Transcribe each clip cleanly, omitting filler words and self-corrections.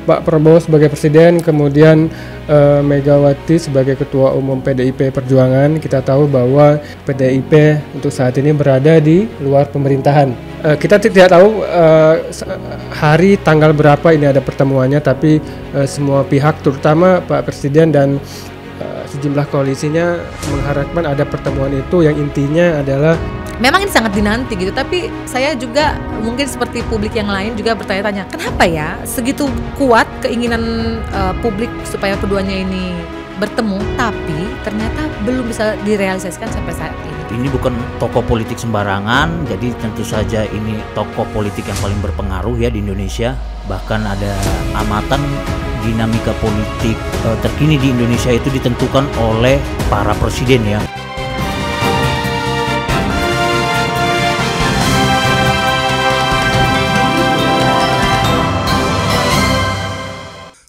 Pak Prabowo sebagai presiden, kemudian Megawati sebagai ketua umum PDIP Perjuangan. Kita tahu bahwa PDIP untuk saat ini berada di luar pemerintahan. Kita tidak tahu hari tanggal berapa ini ada pertemuannya, tapi semua pihak terutama Pak Presiden dan sejumlah koalisinya mengharapkan ada pertemuan itu yang intinya adalah memang ini sangat dinanti gitu, tapi saya juga mungkin seperti publik yang lain juga bertanya-tanya, kenapa ya segitu kuat keinginan publik supaya keduanya ini bertemu, tapi ternyata belum bisa direalisasikan sampai saat ini. Ini bukan tokoh politik sembarangan, jadi tentu saja ini tokoh politik yang paling berpengaruh ya di Indonesia. Bahkan ada amatan dinamika politik terkini di Indonesia itu ditentukan oleh para presiden ya.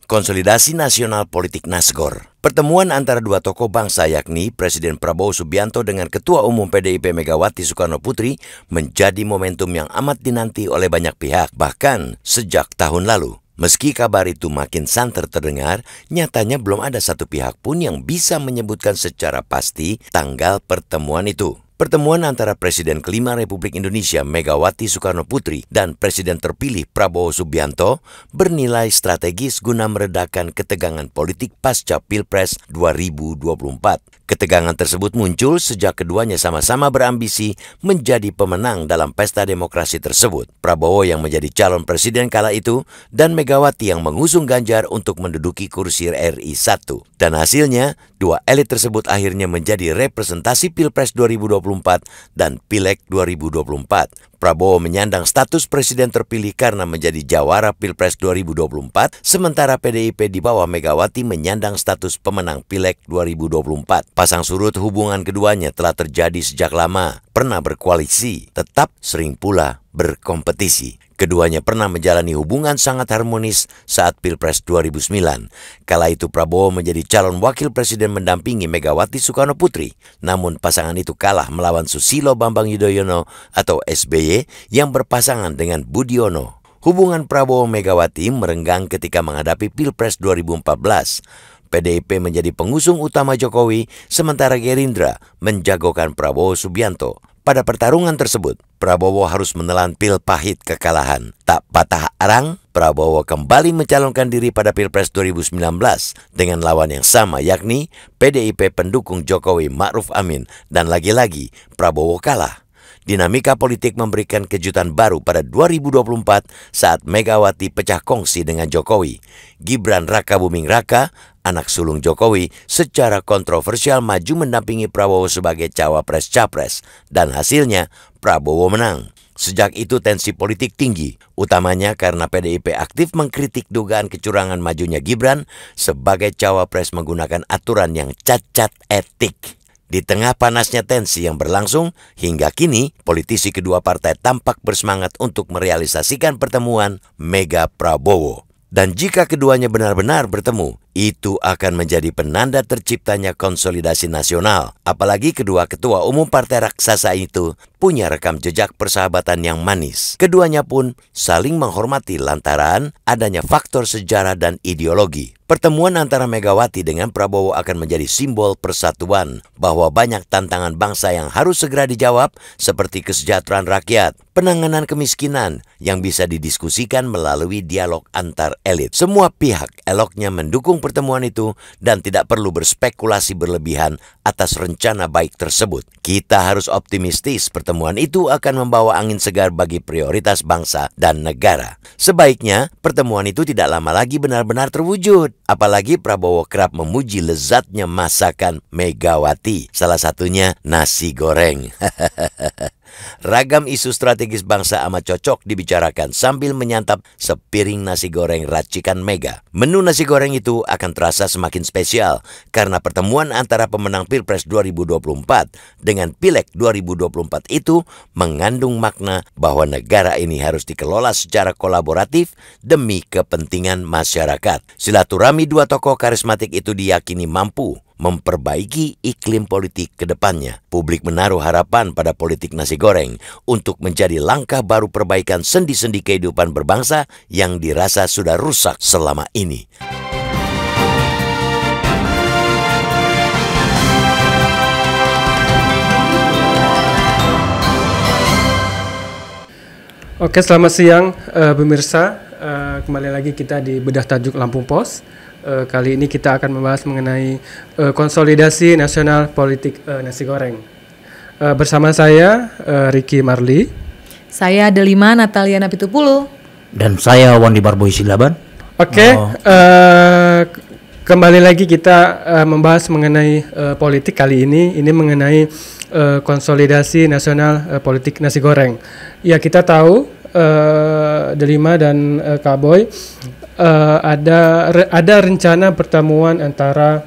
Konsolidasi Nasional Politik Nasgor. Pertemuan antara dua tokoh bangsa yakni Presiden Prabowo Subianto dengan Ketua Umum PDIP Megawati Soekarno Putri menjadi momentum yang amat dinanti oleh banyak pihak, bahkan sejak tahun lalu. Meski kabar itu makin santer terdengar, nyatanya belum ada satu pihak pun yang bisa menyebutkan secara pasti tanggal pertemuan itu. Pertemuan antara Presiden kelima Republik Indonesia Megawati Soekarno Putri dan Presiden terpilih Prabowo Subianto bernilai strategis guna meredakan ketegangan politik pasca Pilpres 2024. Ketegangan tersebut muncul sejak keduanya sama-sama berambisi menjadi pemenang dalam pesta demokrasi tersebut. Prabowo yang menjadi calon presiden kala itu dan Megawati yang mengusung Ganjar untuk menduduki kursi RI 1. Dan hasilnya, dua elit tersebut akhirnya menjadi representasi Pilpres 2024 dan Pileg 2024. Prabowo menyandang status presiden terpilih karena menjadi jawara Pilpres 2024, sementara PDIP di bawah Megawati menyandang status pemenang Pileg 2024. Pasang surut hubungan keduanya telah terjadi sejak lama, pernah berkoalisi, tetap sering pula berkompetisi. Keduanya pernah menjalani hubungan sangat harmonis saat Pilpres 2009. Kala itu Prabowo menjadi calon wakil presiden mendampingi Megawati Soekarno Putri. Namun pasangan itu kalah melawan Susilo Bambang Yudhoyono atau SBY yang berpasangan dengan Budiono. Hubungan Prabowo Megawati merenggang ketika menghadapi Pilpres 2014. PDIP menjadi pengusung utama Jokowi, sementara Gerindra menjagokan Prabowo Subianto. Pada pertarungan tersebut, Prabowo harus menelan pil pahit kekalahan. Tak patah arang, Prabowo kembali mencalonkan diri pada Pilpres 2019 dengan lawan yang sama yakni PDIP pendukung Jokowi Ma'ruf Amin, dan lagi-lagi Prabowo kalah. Dinamika politik memberikan kejutan baru pada 2024 saat Megawati pecah kongsi dengan Jokowi. Gibran Rakabuming Raka, anak sulung Jokowi, secara kontroversial maju mendampingi Prabowo sebagai cawapres-capres, dan hasilnya Prabowo menang. Sejak itu tensi politik tinggi, utamanya karena PDIP aktif mengkritik dugaan kecurangan majunya Gibran sebagai cawapres menggunakan aturan yang cacat etik. Di tengah panasnya tensi yang berlangsung, hingga kini politisi kedua partai tampak bersemangat untuk merealisasikan pertemuan Mega Prabowo. Dan jika keduanya benar-benar bertemu, itu akan menjadi penanda terciptanya konsolidasi nasional. Apalagi kedua ketua umum partai raksasa itu punya rekam jejak persahabatan yang manis. Keduanya pun saling menghormati lantaran adanya faktor sejarah dan ideologi. Pertemuan antara Megawati dengan Prabowo akan menjadi simbol persatuan, bahwa banyak tantangan bangsa yang harus segera dijawab seperti kesejahteraan rakyat, penanganan kemiskinan yang bisa didiskusikan melalui dialog antar elit. Semua pihak eloknya mendukung pertemuan itu dan tidak perlu berspekulasi berlebihan atas rencana baik tersebut. Kita harus optimistis pertemuan itu akan membawa angin segar bagi prioritas bangsa dan negara. Sebaiknya pertemuan itu tidak lama lagi benar-benar terwujud. Apalagi Prabowo kerap memuji lezatnya masakan Megawati, salah satunya nasi goreng. Ragam isu strategis bangsa amat cocok dibicarakan sambil menyantap sepiring nasi goreng racikan Mega. Menu nasi goreng itu akan terasa semakin spesial karena pertemuan antara pemenang Pilpres 2024 dengan Pileg 2024 itu mengandung makna bahwa negara ini harus dikelola secara kolaboratif demi kepentingan masyarakat. Silaturahmi dua tokoh karismatik itu diyakini mampu memperbaiki iklim politik ke depannya. Publik menaruh harapan pada politik nasi goreng untuk menjadi langkah baru perbaikan sendi-sendi kehidupan berbangsa yang dirasa sudah rusak selama ini. Oke, selamat siang pemirsa. Kembali lagi kita di Bedah Tajuk Lampung Pos. Kali ini kita akan membahas mengenai konsolidasi nasional politik nasi goreng. Bersama saya Ricky Marli. Saya Delima Natalia Napitupulu. Dan saya Wandi Barboy Silaban. Oke, kembali lagi kita membahas mengenai politik kali ini. Ini mengenai konsolidasi nasional politik nasi goreng. Ya, kita tahu Delima dan Kak Boy ada rencana pertemuan antara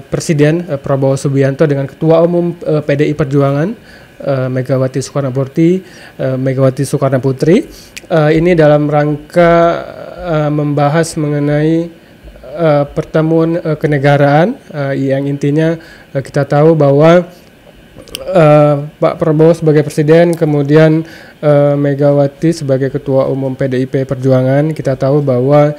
Presiden Prabowo Subianto dengan Ketua Umum PDI Perjuangan Megawati Soekarno Putri. Ini dalam rangka membahas mengenai pertemuan kenegaraan yang intinya kita tahu bahwa Pak Prabowo sebagai Presiden, kemudian Megawati sebagai Ketua Umum PDIP Perjuangan. Kita tahu bahwa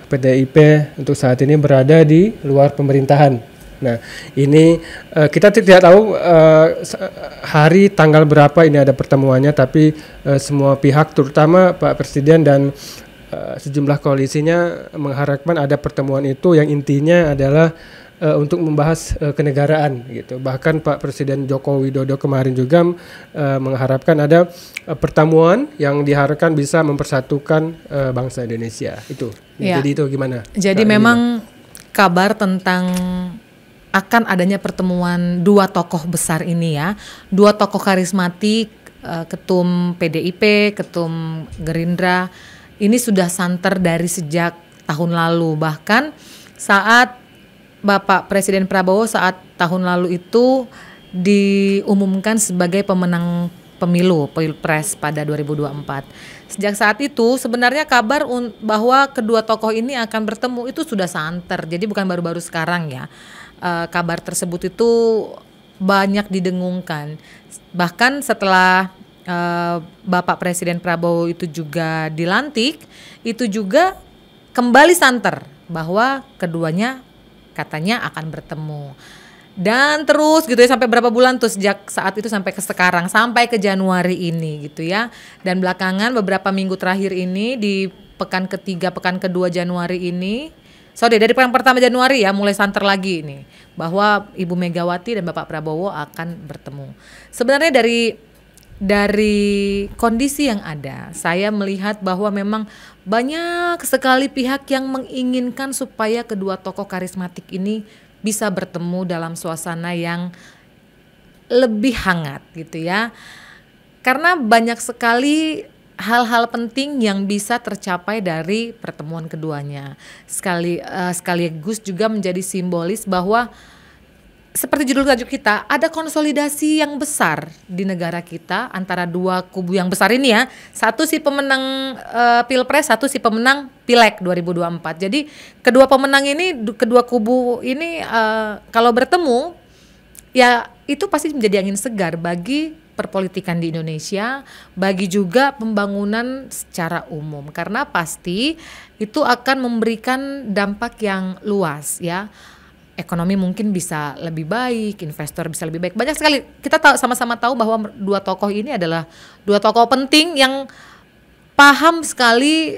PDIP untuk saat ini berada di luar pemerintahan. Nah, ini kita tidak tahu hari tanggal berapa ini ada pertemuannya, tapi semua pihak terutama Pak Presiden dan sejumlah koalisinya mengharapkan ada pertemuan itu yang intinya adalah untuk membahas kenegaraan gitu. Bahkan Pak Presiden Joko Widodo kemarin juga mengharapkan ada pertemuan yang diharapkan bisa mempersatukan bangsa Indonesia itu. Ya. Jadi itu gimana? Jadi memang kabar tentang akan adanya pertemuan dua tokoh besar ini ya, dua tokoh karismatik, ketum PDIP, ketum Gerindra, ini sudah santer dari sejak tahun lalu. Bahkan saat Bapak Presiden Prabowo saat tahun lalu itu diumumkan sebagai pemenang pemilu Pilpres pada 2024. Sejak saat itu sebenarnya kabar bahwa kedua tokoh ini akan bertemu itu sudah santer. Jadi bukan baru-baru sekarang ya. Kabar tersebut itu banyak didengungkan. Bahkan setelah Bapak Presiden Prabowo itu juga dilantik, itu juga kembali santer bahwa keduanya katanya akan bertemu. Dan terus gitu ya sampai berapa bulan tuh sejak saat itu sampai ke sekarang, sampai ke Januari ini gitu ya. Dan belakangan beberapa minggu terakhir ini di pekan ketiga, pekan kedua Januari ini, dari pekan pertama Januari ya mulai santer lagi ini bahwa Ibu Megawati dan Bapak Prabowo akan bertemu. Sebenarnya dari kondisi yang ada, saya melihat bahwa memang banyak sekali pihak yang menginginkan supaya kedua tokoh karismatik ini bisa bertemu dalam suasana yang lebih hangat gitu ya. Karena banyak sekali hal-hal penting yang bisa tercapai dari pertemuan keduanya. Sekaligus juga menjadi simbolis bahwa seperti judul tajuk kita, ada konsolidasi yang besar di negara kita antara dua kubu yang besar ini ya. Satu si pemenang Pilpres, satu si pemenang Pileg 2024. Jadi kedua pemenang ini, kedua kubu ini kalau bertemu ya itu pasti menjadi angin segar bagi perpolitikan di Indonesia, bagi juga pembangunan secara umum. Karena pasti itu akan memberikan dampak yang luas ya. Ekonomi mungkin bisa lebih baik, investor bisa lebih baik. Banyak sekali kita sama-sama tahu bahwa dua tokoh ini adalah dua tokoh penting yang paham sekali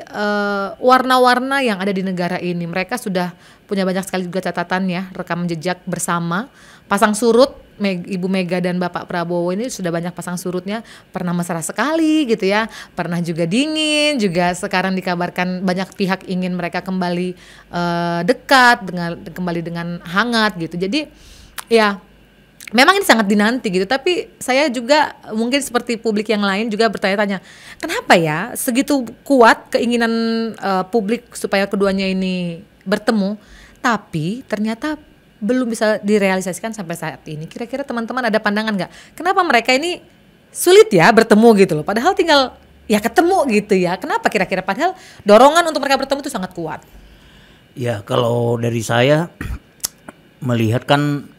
warna-warna yang ada di negara ini. Mereka sudah punya banyak sekali juga catatan ya, rekam jejak bersama. Pasang surut Ibu Mega dan Bapak Prabowo ini sudah banyak pasang surutnya, pernah mesra sekali gitu ya, pernah juga dingin, juga sekarang dikabarkan banyak pihak ingin mereka kembali dekat, kembali dengan hangat gitu. Jadi ya memang ini sangat dinanti gitu, tapi saya juga mungkin seperti publik yang lain juga bertanya-tanya, kenapa ya segitu kuat keinginan publik supaya keduanya ini bertemu, tapi ternyata belum bisa direalisasikan sampai saat ini. Kira-kira teman-teman ada pandangan nggak? Kenapa mereka ini sulit ya bertemu gitu loh? Padahal tinggal ya ketemu gitu ya. Kenapa kira-kira? Padahal dorongan untuk mereka bertemu itu sangat kuat. Ya kalau dari saya melihat kan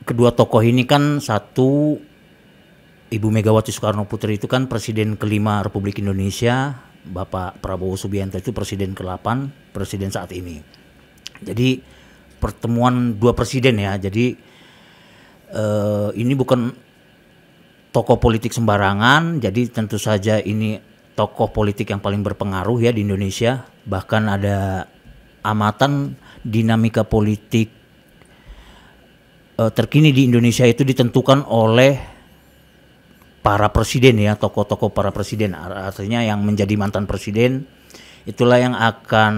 kedua tokoh ini kan, satu, Ibu Megawati Soekarno Putri itu kan presiden kelima Republik Indonesia, Bapak Prabowo Subianto itu presiden ke-8, presiden saat ini. Jadi pertemuan dua presiden ya. Jadi ini bukan tokoh politik sembarangan. Jadi tentu saja ini tokoh politik yang paling berpengaruh ya di Indonesia. Bahkan ada amatan dinamika politik terkini di Indonesia itu ditentukan oleh para presiden ya, tokoh-tokoh para presiden, artinya yang menjadi mantan presiden itulah yang akan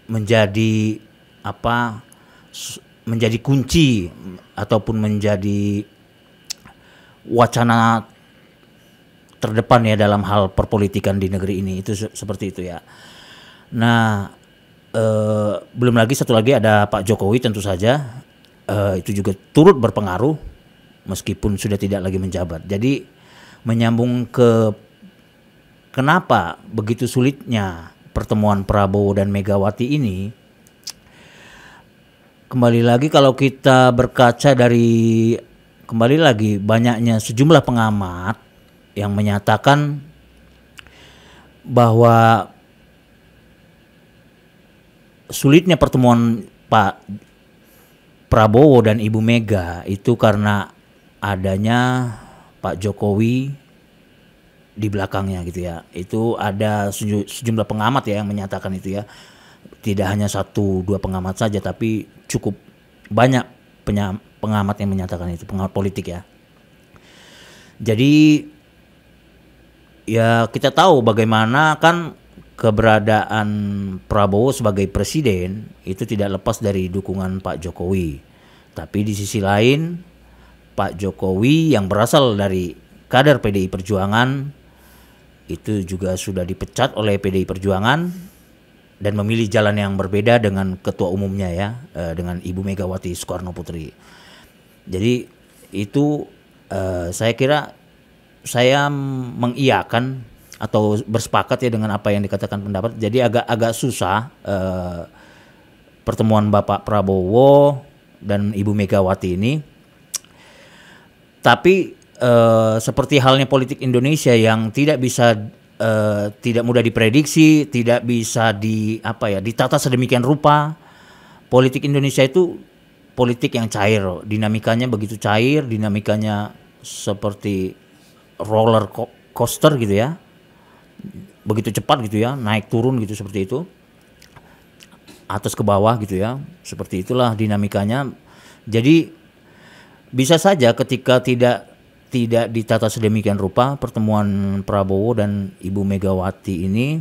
menjadi menjadi kunci ataupun menjadi wacana terdepan ya dalam hal perpolitikan di negeri ini, itu seperti itu ya. Nah, belum lagi satu lagi ada Pak Jokowi tentu saja, itu juga turut berpengaruh meskipun sudah tidak lagi menjabat. Jadi menyambung ke kenapa begitu sulitnya pertemuan Prabowo dan Megawati ini, kembali lagi kalau kita berkaca dari banyaknya sejumlah pengamat yang menyatakan bahwa sulitnya pertemuan Pak Prabowo dan Ibu Mega itu karena adanya Pak Jokowi di belakangnya gitu ya. Itu ada sejumlah pengamat ya yang menyatakan itu ya. Tidak hanya 1-2 pengamat saja, tapi cukup banyak pengamat yang menyatakan itu, pengamat politik ya. Jadi ya kita tahu bagaimana kan keberadaan Prabowo sebagai presiden itu tidak lepas dari dukungan Pak Jokowi. Tapi di sisi lain Pak Jokowi yang berasal dari kader PDI Perjuangan itu juga sudah dipecat oleh PDI Perjuangan dan memilih jalan yang berbeda dengan ketua umumnya ya, dengan Ibu Megawati Soekarno Putri. Jadi itu saya kira saya mengiyakan atau bersepakat ya dengan apa yang dikatakan pendapat. Jadi agak susah pertemuan Bapak Prabowo dan Ibu Megawati ini. Tapi seperti halnya politik Indonesia yang tidak mudah diprediksi, tidak bisa ditata sedemikian rupa. Politik Indonesia itu politik yang cair, dinamikanya begitu cair, dinamikanya seperti roller coaster gitu ya. Begitu cepat gitu ya, naik turun gitu, seperti itu. Atas ke bawah gitu ya. Seperti itulah dinamikanya. Jadi bisa saja ketika tidak ditata sedemikian rupa pertemuan Prabowo dan Ibu Megawati ini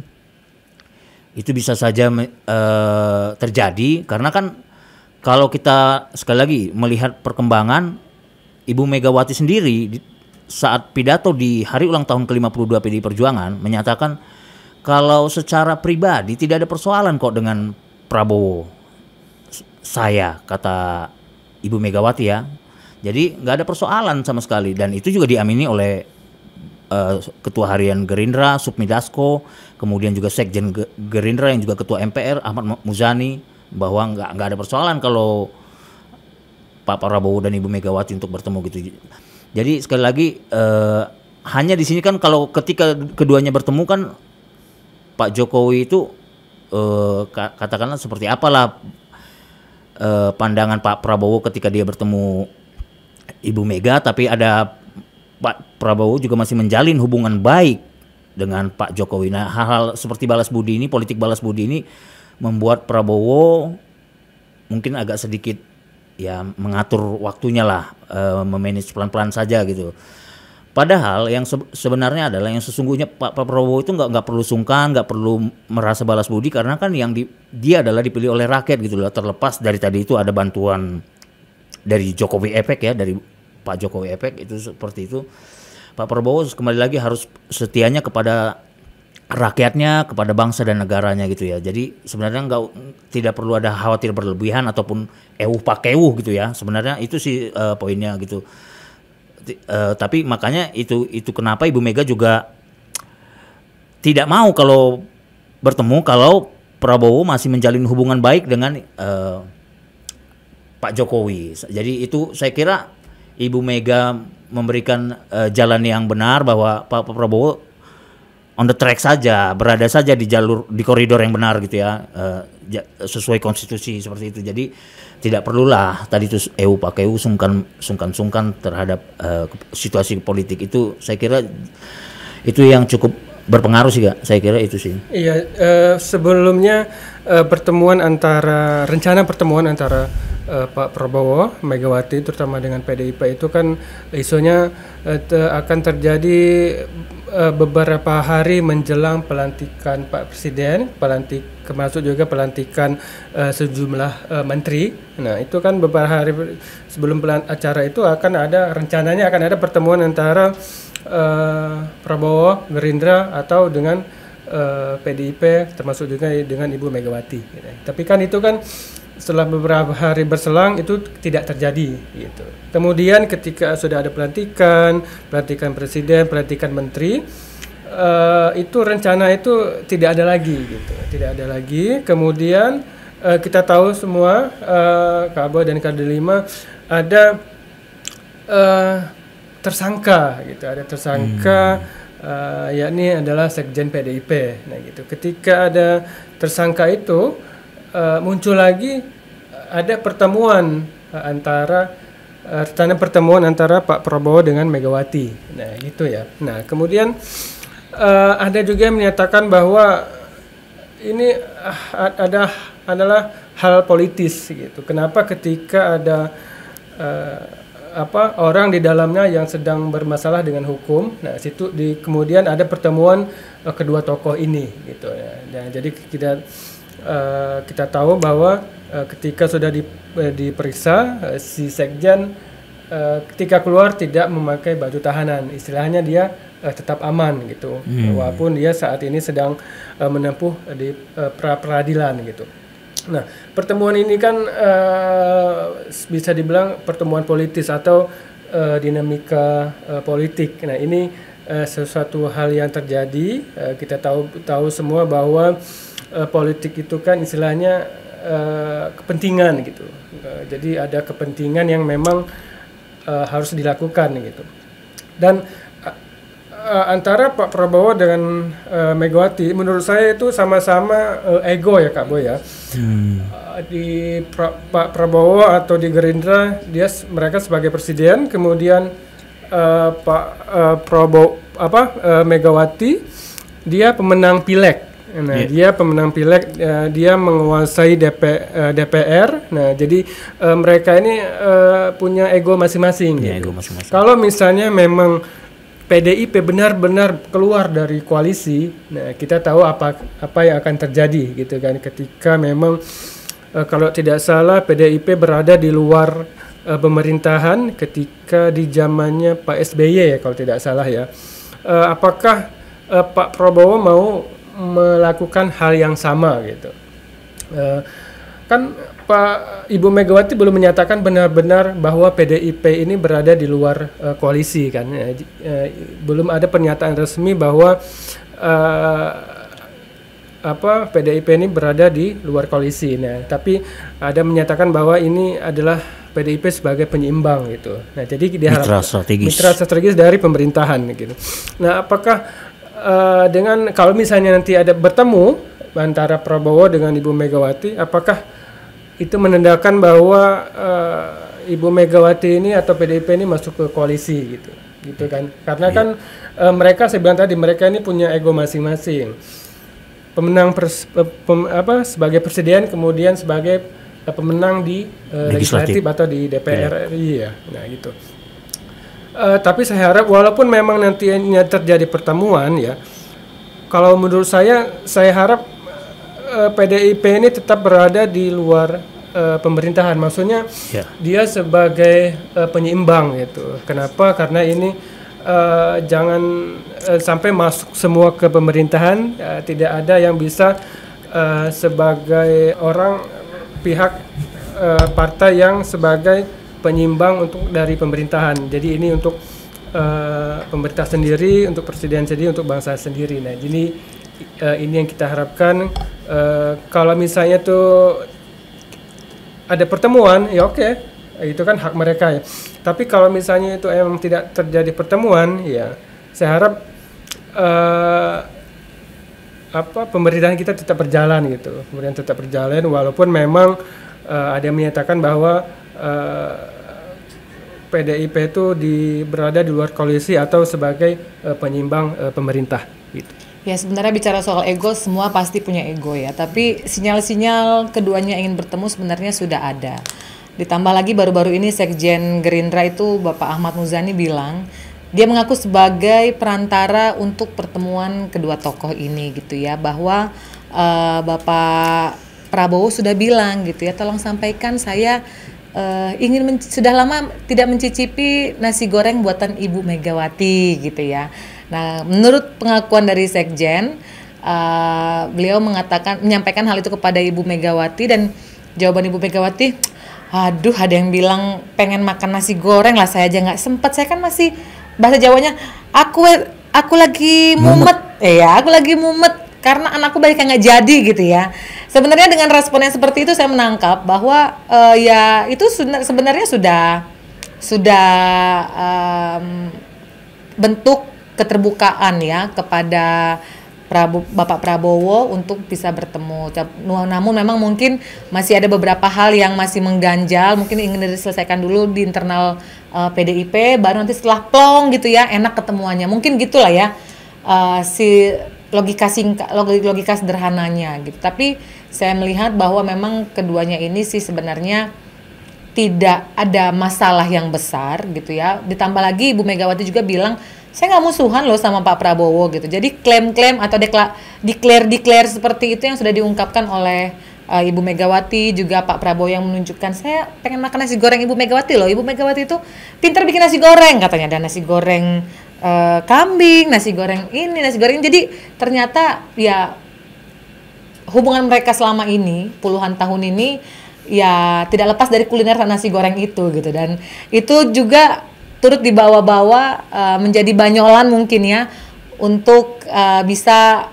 itu bisa saja terjadi, karena kan kalau kita sekali lagi melihat perkembangan Ibu Megawati sendiri saat pidato di hari ulang tahun ke-52 PDI Perjuangan menyatakan kalau secara pribadi tidak ada persoalan kok dengan Prabowo. Saya, kata Ibu Megawati ya. Jadi nggak ada persoalan sama sekali, dan itu juga diamini oleh Ketua Harian Gerindra Sufmi Dasko, kemudian juga Sekjen Gerindra yang juga Ketua MPR Ahmad Muzani, bahwa nggak ada persoalan kalau Pak Prabowo dan Ibu Megawati untuk bertemu gitu. Jadi sekali lagi hanya di sini kan kalau ketika keduanya bertemu kan Pak Jokowi itu katakanlah seperti apalah pandangan Pak Prabowo ketika dia bertemu Ibu Mega, tapi ada Pak Prabowo juga masih menjalin hubungan baik dengan Pak Jokowi. Nah, hal-hal seperti balas budi ini, politik balas budi ini membuat Prabowo mungkin agak sedikit ya mengatur waktunya lah, memanage pelan-pelan saja gitu. Padahal yang sebenarnya adalah yang sesungguhnya Pak Prabowo itu nggak perlu sungkan, nggak perlu merasa balas budi, karena kan yang dia adalah dipilih oleh rakyat gitu loh. Terlepas dari tadi itu ada bantuan dari Jokowi Efek ya, dari Pak Jokowi Efek itu seperti itu. Pak Prabowo kembali lagi harus setianya kepada rakyatnya, kepada bangsa dan negaranya gitu ya. Jadi sebenarnya tidak perlu ada khawatir berlebihan ataupun pakewuh gitu ya. Sebenarnya itu sih poinnya gitu. Tapi makanya itu kenapa Ibu Mega juga tidak mau kalau bertemu kalau Prabowo masih menjalin hubungan baik dengan Pak Jokowi. Jadi itu saya kira Ibu Mega memberikan jalan yang benar bahwa Pak Prabowo on the track saja, berada saja di koridor yang benar gitu ya, sesuai konstitusi seperti itu. Jadi tidak perlulah tadi itu pakai sungkan terhadap situasi politik itu. Saya kira itu yang cukup berpengaruh sih, Kak. Saya kira itu sih. Iya, sebelumnya rencana pertemuan antara Pak Prabowo, Megawati, terutama dengan PDIP itu kan isunya akan terjadi beberapa hari menjelang pelantikan Pak Presiden, termasuk juga pelantikan sejumlah menteri. Nah, itu kan beberapa hari sebelum acara itu rencananya akan ada pertemuan antara Prabowo, Gerindra atau dengan PDIP, termasuk juga dengan Ibu Megawati. Tapi kan itu kan setelah beberapa hari berselang itu tidak terjadi gitu. Kemudian ketika sudah ada pelantikan presiden, pelantikan menteri, itu rencana itu tidak ada lagi gitu. Tidak ada lagi. Kemudian kita tahu semua Kabo dan KD5 ada tersangka gitu. Ada tersangka yakni adalah Sekjen PDIP. Nah gitu. Ketika ada tersangka itu muncul lagi ada pertemuan antara Pak Prabowo dengan Megawati. Nah, gitu ya. Nah, kemudian ada juga yang menyatakan bahwa ini adalah hal politis gitu. Kenapa ketika ada orang di dalamnya yang sedang bermasalah dengan hukum. Nah, kemudian ada pertemuan kedua tokoh ini gitu ya. Nah, jadi kita tahu bahwa ketika sudah diperiksa si Sekjen ketika keluar tidak memakai baju tahanan, istilahnya dia tetap aman gitu, walaupun dia saat ini sedang menempuh di pra-peradilan gitu. Nah, pertemuan ini kan bisa dibilang pertemuan politis atau dinamika politik. Nah, ini sesuatu hal yang terjadi. Kita tahu semua bahwa politik itu kan istilahnya kepentingan gitu. Jadi ada kepentingan yang memang harus dilakukan gitu. Dan antara Pak Prabowo dengan Megawati menurut saya itu sama-sama ego ya Kak Boy ya. Di Pak Prabowo atau di Gerindra mereka sebagai presiden, kemudian Pak Prabowo Megawati dia pemenang pileg. Nah, dia pemenang pileg, dia menguasai DPR. Nah, jadi mereka ini punya ego masing-masing. Gitu. Kalau misalnya memang PDIP benar-benar keluar dari koalisi, nah kita tahu apa yang akan terjadi, gitu kan? Ketika memang kalau tidak salah PDIP berada di luar pemerintahan ketika di zamannya Pak SBY ya, kalau tidak salah ya. Apakah Pak Prabowo mau melakukan hal yang sama gitu? Kan Ibu Megawati belum menyatakan benar-benar bahwa PDIP ini berada di luar koalisi kan, belum ada pernyataan resmi bahwa PDIP ini berada di luar koalisi. Nah, tapi ada menyatakan bahwa ini adalah PDIP sebagai penyeimbang gitu. Nah, jadi diharapkan mitra strategis dari pemerintahan gitu. Nah, apakah dengan kalau misalnya nanti ada bertemu antara Prabowo dengan Ibu Megawati, apakah itu menandakan bahwa Ibu Megawati ini atau PDIP ini masuk ke koalisi gitu kan? Karena kan mereka, saya bilang tadi, mereka ini punya ego masing-masing. Pemenang sebagai presiden, kemudian sebagai pemenang di legislatif atau di DPR RI ya. Nah gitu. Tapi saya harap walaupun memang nantinya terjadi pertemuan ya, kalau menurut saya harap PDIP ini tetap berada di luar pemerintahan. Maksudnya dia sebagai penyeimbang gitu. Kenapa? Karena ini jangan sampai masuk semua ke pemerintahan. Tidak ada yang bisa sebagai pihak partai yang sebagai penyimbang dari pemerintahan. Jadi ini untuk pemerintah sendiri, untuk presiden sendiri, untuk bangsa sendiri. Nah, jadi ini yang kita harapkan. Kalau misalnya tuh ada pertemuan, ya oke, itu kan hak mereka ya. Tapi kalau misalnya itu emang tidak terjadi pertemuan, ya saya harap pemerintahan kita tetap berjalan gitu, kemudian tetap berjalan walaupun memang ada yang menyatakan bahwa PDIP itu berada di luar koalisi atau sebagai penyimbang pemerintah gitu. Ya sebenarnya bicara soal ego, semua pasti punya ego ya. Tapi sinyal-sinyal keduanya ingin bertemu sebenarnya sudah ada. Ditambah lagi baru-baru ini Sekjen Gerindra itu Bapak Ahmad Muzani bilang, dia mengaku sebagai perantara untuk pertemuan kedua tokoh ini gitu ya. Bahwa Bapak Prabowo sudah bilang gitu ya, tolong sampaikan saya sudah lama tidak mencicipi nasi goreng buatan Ibu Megawati gitu ya. Nah, menurut pengakuan dari Sekjen, beliau menyampaikan hal itu kepada Ibu Megawati dan jawaban Ibu Megawati, aduh ada yang bilang pengen makan nasi goreng lah, saya aja nggak sempat, saya kan masih bahasa Jawanya, aku lagi mumet, aku lagi mumet karena anakku balik nggak jadi gitu ya. Sebenarnya dengan respon yang seperti itu saya menangkap bahwa ya itu sebenarnya sudah bentuk keterbukaan ya kepada Bapak Prabowo untuk bisa bertemu. Namun memang mungkin masih ada beberapa hal yang masih mengganjal, mungkin ingin diselesaikan dulu di internal PDIP, baru nanti setelah plong gitu ya enak ketemuannya. Mungkin gitulah ya si logika sederhananya gitu. Tapi saya melihat bahwa memang keduanya ini sih sebenarnya tidak ada masalah yang besar gitu ya. Ditambah lagi Ibu Megawati juga bilang, saya nggak musuhan loh sama Pak Prabowo gitu. Jadi klaim-klaim atau declare seperti itu yang sudah diungkapkan oleh Ibu Megawati, juga Pak Prabowo yang menunjukkan saya pengen makan nasi goreng Ibu Megawati loh. Ibu Megawati itu pintar bikin nasi goreng katanya, ada nasi goreng kambing, nasi goreng ini, nasi goreng. Jadi ternyata ya hubungan mereka selama ini puluhan tahun ini ya tidak lepas dari kuliner nasi goreng itu gitu, dan itu juga turut dibawa-bawa menjadi banyolan mungkin ya untuk bisa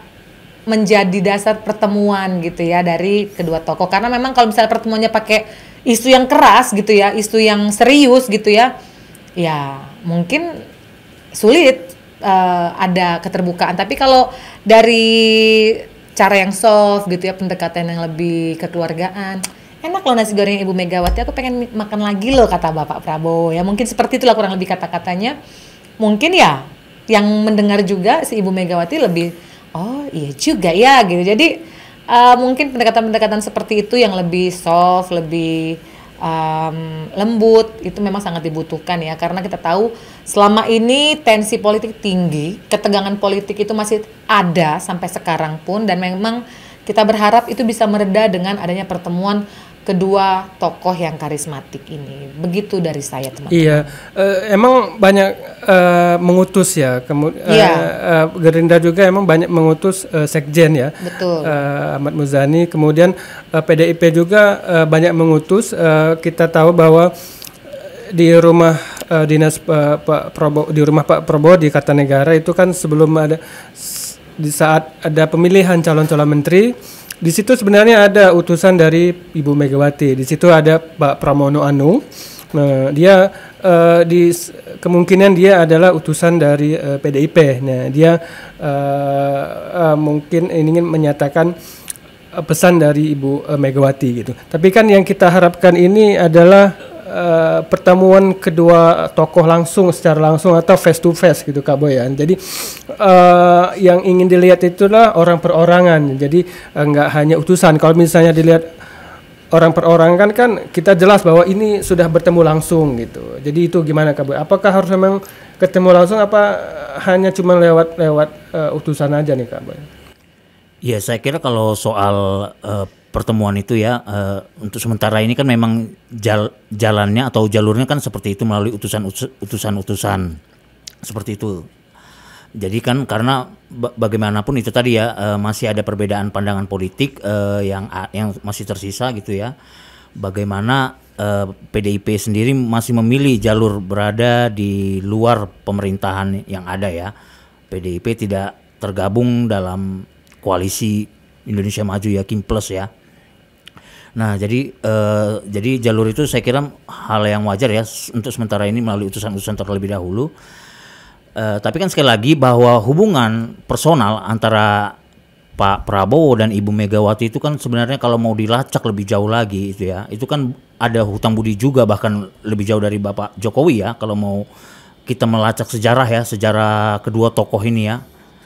menjadi dasar pertemuan gitu ya dari kedua tokoh. Karena memang kalau misalnya pertemuannya pakai isu yang keras gitu ya, isu yang serius gitu ya, ya mungkin sulit ada keterbukaan. Tapi kalau dari cara yang soft gitu ya, pendekatan yang lebih kekeluargaan, enak loh nasi goreng Ibu Megawati, aku pengen makan lagi loh kata Bapak Prabowo ya. Mungkin seperti itulah kurang lebih kata-katanya. Mungkin ya yang mendengar juga si Ibu Megawati lebih, oh iya juga ya gitu. Jadi mungkin pendekatan-pendekatan seperti itu yang lebih soft, lebih lembut itu memang sangat dibutuhkan ya, karena kita tahu selama ini tensi politik tinggi, ketegangan politik itu masih ada sampai sekarang pun, dan memang kita berharap itu bisa mereda dengan adanya pertemuan kedua tokoh yang karismatik ini. Begitu dari saya, teman-teman. Iya, emang banyak mengutus ya. Gerindra juga emang banyak mengutus sekjen ya. Betul. Ahmad Muzani. Kemudian PDIP juga banyak mengutus. Kita tahu bahwa di rumah dinas Pak Prabowo di Kartanegara itu kan sebelum ada, di saat ada pemilihan calon-calon menteri, di situ sebenarnya ada utusan dari Ibu Megawati. Di situ ada Pak Pramono Anung. Dia kemungkinan dia adalah utusan dari PDIP. Nah, dia mungkin ingin menyatakan pesan dari Ibu Megawati gitu. Tapi kan yang kita harapkan ini adalah pertemuan kedua tokoh secara langsung atau face to face gitu Kak Boyan. Jadi yang ingin dilihat itulah orang perorangan. Jadi nggak hanya utusan. Kalau misalnya dilihat orang perorangan kan kita jelas bahwa ini sudah bertemu langsung gitu. Jadi itu gimana Kak Boyan? Apakah harus memang ketemu langsung, apa hanya cuma lewat utusan aja nih Kak Boyan? Ya, saya kira kalau soal pertemuan itu ya, untuk sementara ini kan memang jalannya atau jalurnya kan seperti itu, melalui utusan seperti itu. Jadi kan karena bagaimanapun itu tadi ya, masih ada perbedaan pandangan politik yang masih tersisa gitu ya. Bagaimana PDIP sendiri masih memilih jalur berada di luar pemerintahan yang ada ya. PDIP tidak tergabung dalam koalisi Indonesia Maju Yakin Plus ya. Nah, jadi jalur itu saya kira hal yang wajar ya untuk sementara ini melalui utusan-utusan terlebih dahulu. Tapi kan sekali lagi bahwa hubungan personal antara Pak Prabowo dan Ibu Megawati itu kan sebenarnya kalau mau dilacak lebih jauh lagi itu ya, itu kan ada hutang budi juga, bahkan lebih jauh dari Bapak Jokowi ya, kalau mau kita melacak sejarah ya, sejarah kedua tokoh ini ya,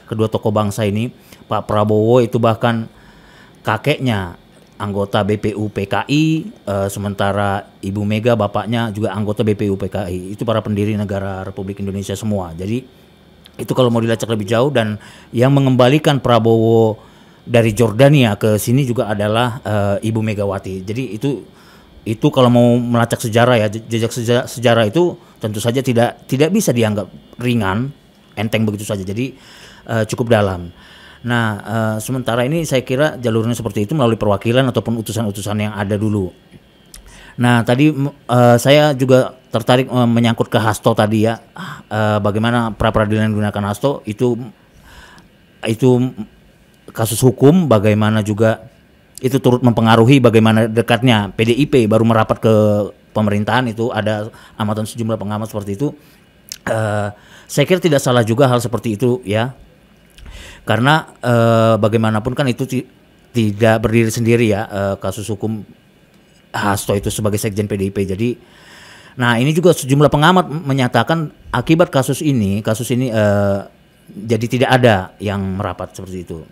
kedua tokoh bangsa ini. Pak Prabowo itu bahkan kakeknya anggota BPU PKI, sementara Ibu Mega bapaknya juga anggota BPU PKI. Itu para pendiri negara Republik Indonesia semua. Jadi itu kalau mau dilacak lebih jauh, dan yang mengembalikan Prabowo dari Jordania ke sini juga adalah Ibu Megawati. Jadi itu kalau mau melacak sejarah ya, jejak sejarah itu tentu saja tidak bisa dianggap ringan, enteng begitu saja. Jadi cukup dalam. Nah, sementara ini saya kira jalurnya seperti itu melalui perwakilan ataupun utusan-utusan yang ada dulu. Nah, tadi saya juga tertarik menyangkut ke Hasto tadi ya, bagaimana pra-peradilan menggunakan Hasto itu kasus hukum, bagaimana juga itu turut mempengaruhi bagaimana dekatnya PDIP baru merapat ke pemerintahan. Itu ada amatan sejumlah pengamat seperti itu. Saya kira tidak salah juga hal seperti itu ya. Karena bagaimanapun kan itu tidak berdiri sendiri ya, kasus hukum Hasto itu sebagai sekjen PDIP. Jadi, nah ini juga sejumlah pengamat menyatakan akibat kasus ini jadi tidak ada yang merapat seperti itu.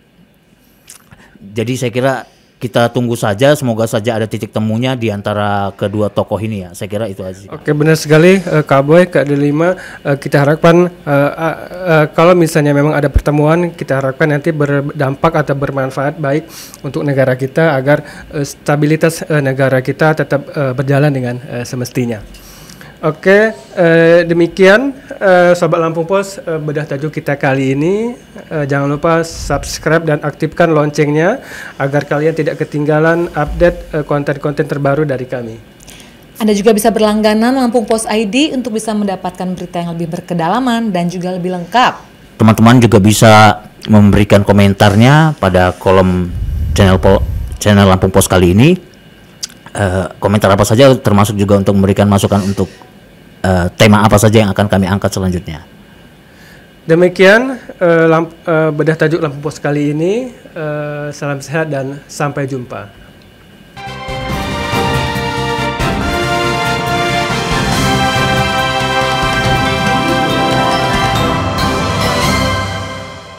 Jadi saya kira kita tunggu saja, semoga saja ada titik temunya di antara kedua tokoh ini ya. Saya kira itu aja. Oke, benar sekali Kak Boy, Kak Delima. Kita harapkan kalau misalnya memang ada pertemuan, kita harapkan nanti berdampak atau bermanfaat baik untuk negara kita agar stabilitas negara kita tetap berjalan dengan semestinya. Oke, demikian Sobat Lampung Pos bedah tajuk kita kali ini. Jangan lupa subscribe dan aktifkan loncengnya agar kalian tidak ketinggalan update konten-konten terbaru dari kami. Anda juga bisa berlangganan Lampung Pos ID untuk bisa mendapatkan berita yang lebih berkedalaman dan juga lebih lengkap. Teman-teman juga bisa memberikan komentarnya pada kolom channel Lampung Pos kali ini. Komentar apa saja, termasuk juga untuk memberikan masukan untuk tema apa saja yang akan kami angkat selanjutnya. Demikian bedah tajuk Lampung Pos kali ini. Salam sehat dan sampai jumpa.